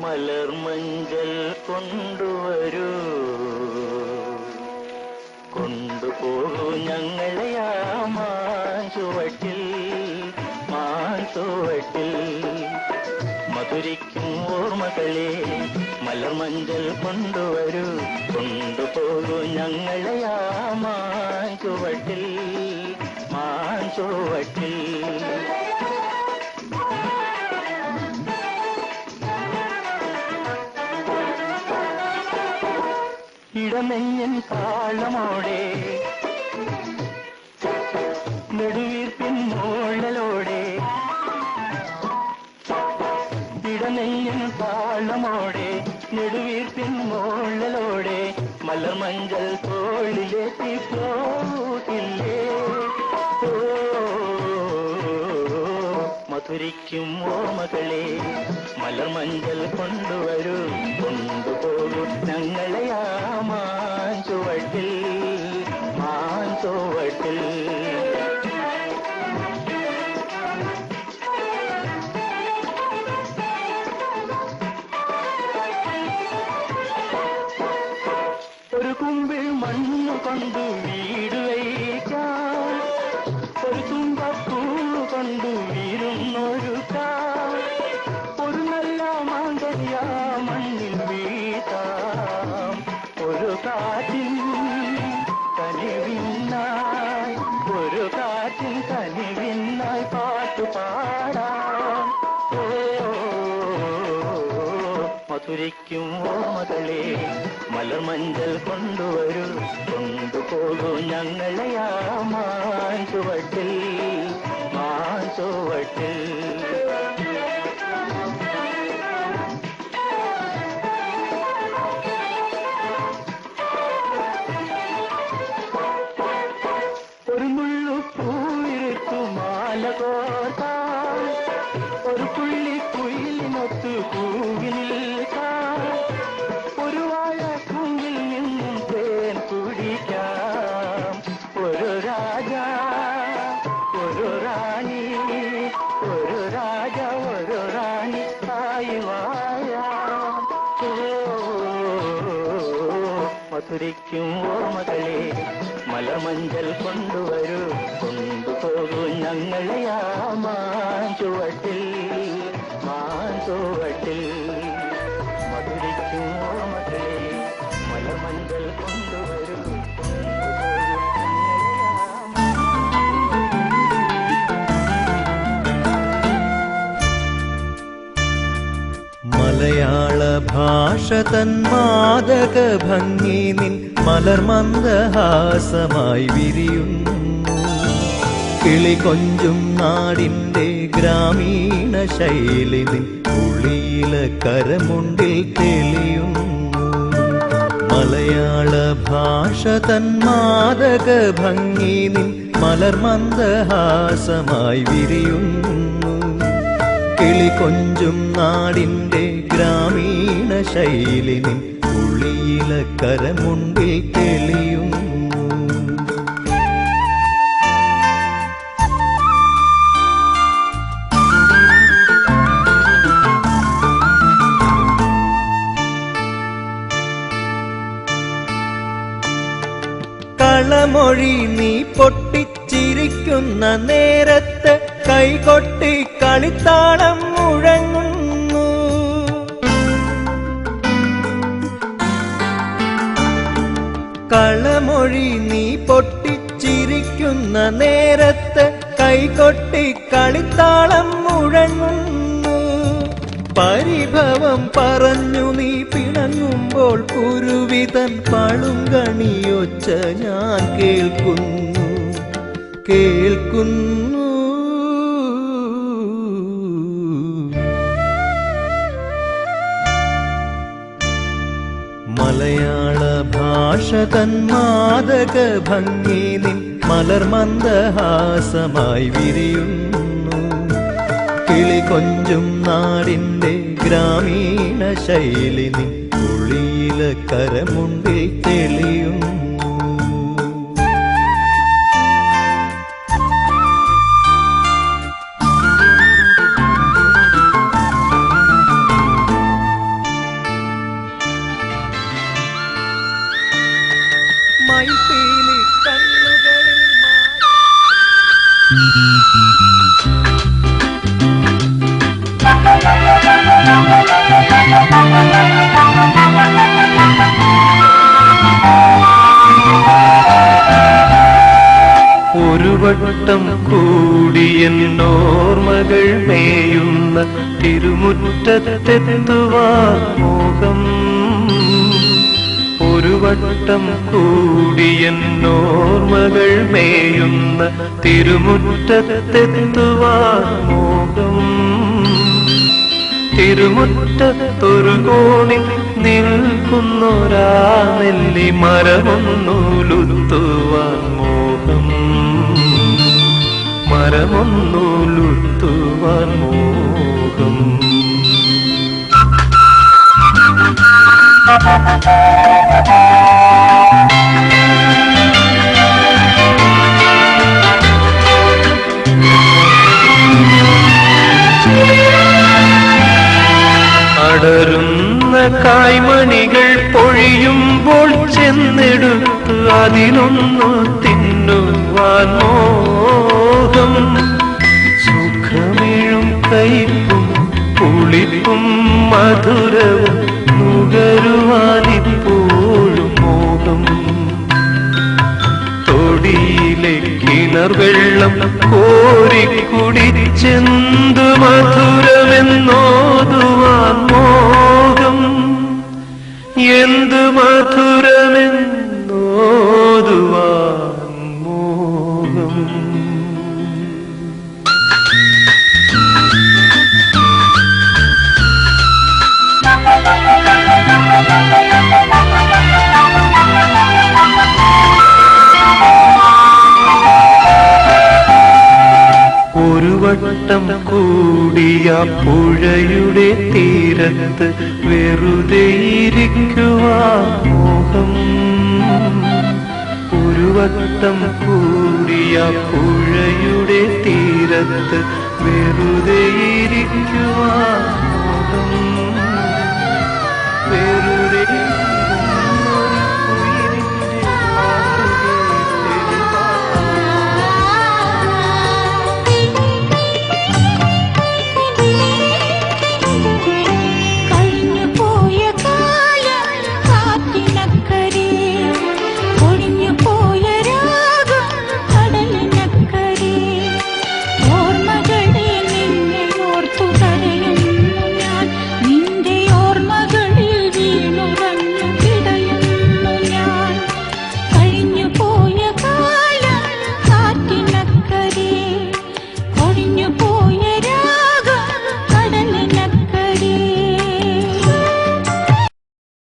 മലർമഞ്ചൽ കൊണ്ടുവരൂ, കൊണ്ടുപോകൂ ഞങ്ങളെയാ മാഞ്ചുവട്ടിൽ, മാഞ്ചുവട്ടിൽ മധുരിക്കും ഓർമ്മകളെ. മലർമഞ്ചൽ കൊണ്ടുവരൂ, കൊണ്ടുപോകൂ ഞങ്ങളെയാ മാഞ്ചുവട്ടിൽ, മാഞ്ചുവട്ടിൽ. ഇടനെഞ്ഞൻ താളമോടെ, നെടുവീർപ്പിൻ മോളലോടെ, ഇടനെഞ്ഞൻ താളമോടെ, നെടുവീർപ്പിൻ മോളലോടെ മലർമഞ്ചൽ തോളിലേറ്റി പോകില്ലേ. മധുരിക്കും ഓർമ്മകളെ. മലർമഞ്ചൽ കൊണ്ടുവരൂ, കൊണ്ടുപോകൂ ഞങ്ങളെയാ മാഞ്ചുവട്ടിൽ, മാഞ്ചുവട്ടിൽ. ഒരു കുമ്പിൾ മണ്ണു കൊണ്ട് വീട് വയ്ക്കാം, ഒരു തുമ്പപ്പൂ കൊണ്ട് വീരുന്നൊരുക്കാം, ഒരു നല്ല മാങ്കല്യ മണ്ണിൽ വീട്ടാം, ഒരു കാറ്റിൻ കനിവിനായി, ഒരു കാറ്റിൻ കനിവിനായി പാട്ടുപാടാം. മധുരിക്കും ഓർമ്മകളെ. മലർമഞ്ചൽ കൊണ്ടുവരൂ, കൊണ്ടുപോകൂ ഞങ്ങളെയാ മാഞ്ചുവട്ടിൽ, മാഞ്ചുവട്ടിൽ. ഒരു മുള്ളു പൂവിരുത്തു മാല കോർത്താം, ഒരു പുള്ളി കുയിലിനൊത്തു പൂവിൽ നിൽക്കാം, ഒരു വാഴ കുങ്കിൽ നിന്നും തേൻ കുടിക്കാം, ഒരു രാജ ഒരു റാണി, ഒരു രാജ ഒരു റാണി ആയി വാഴാം. മധുരിക്കും ഓർമ്മകളെ. മലർമഞ്ചൽ കൊണ്ടുവരൂ, കൊണ്ടുപോകൂ ഞങ്ങളെയാ മാഞ്ചുവട്ടിൽ, മാഞ്ചുവട്ടിൽ. മധുരിക്കും ഓർമ്മകളെ. മലർമഞ്ചൽ കൊണ്ടുവരൂ, മലയാള ഭാഷ തൻ മാദക ഭംഗി നിൻ മലർമന്ദഹാസമായി വിരിയുന്നു. കിളി കൊഞ്ചും നാടിൻ്റെ ഗ്രാമീണ ശൈലി നിൻ ഉള്ളിയില കരമുണ്ടിൽ തെളിയുന്നു. മലയാള ഭാഷ തൻ മാദക ഭംഗി നിൻ മലർമന്ദഹാസമായി വിരിയുന്നു. കിളി കൊഞ്ചും നാടിൻ്റെ ഗ്രാമീണ ശൈലി നിൻ ഉള്ളിയില കരമുണ്ടിൽ തെളിയുന്നു. കളമൊഴി നീ പൊട്ടിച്ചിരിക്കുന്ന നേരത്ത് കൈകൊട്ടി കളിത്താളം മുഴങ്ങുന്നു. കളമൊഴി നീ പൊട്ടിച്ചിരിക്കുന്ന നേരത്ത് കൈകൊട്ടി കളിത്താളം മുഴങ്ങുന്നു. പരിഭവം പറഞ്ഞു നീ പിണങ്ങുമ്പോൾ കുരുവിതൻ പളുങ്കണിയൊച്ച ഞാൻ കേൾക്കുന്നു, കേൾക്കുന്നു. മലയാള ഭാഷ തൻ മാദക ഭംഗി നിൻ മലർമന്ദഹാസമായി വിരിയുന്നു. കിളി കൊഞ്ചും നാടിൻ്റെ ഗ്രാമീണ ശൈലി നിൻ ഉള്ളിയില കരമുണ്ടിൽ തെളിയുന്നു. വട്ടം കൂടിയെന്നോർമകൾ മേയുന്ന തിരുമുറ്റത്തെത്തുവാൻ മോഹം. ഒരു വട്ടം കൂടിയെന്നോർമകൾ മേയുന്ന തിരുമുറ്റത്തെത്തുവാൻ മോഹം. തിരുമുറ്റത്തൊരു കോണിൽ നിൽക്കുന്നൊരാ നെല്ലി മരമൊന്നുലുത്തുവാൻ മോഹം. മരമൊന്നുലുത്തുവാൻ മോഹം. അടരുന്ന കായ്മണികൾ പൊഴിയുമ്പോൾ ചെന്നെടുത്ത് അതിലൊന്നു തിന്നുവാൻ മോഹം. സുഖമേഴും കയ്പും പുളിപ്പും മധുരവും നുകരുവാനിപ്പോഴും മോഹം. തൊടിയിലെ കിണർ വെള്ളം കോരിക്കുടിച്ചെന്തു മധുരമെന്നോതുവാൻ മോഹം. എന്തു മധുരമെന്നോതുവാൻ മോഹം. ഒരു വട്ടം കൂടിയ പുഴയുടെ തീരത്ത് വെറുതെ ഇരിക്കുവാൻ മോഹം. ഒരു വട്ടം കൂടിയ പുഴയുടെ തീരത്ത് വെറുതെ ഇരിക്കുവാൻ മോഹം. വെറുതെ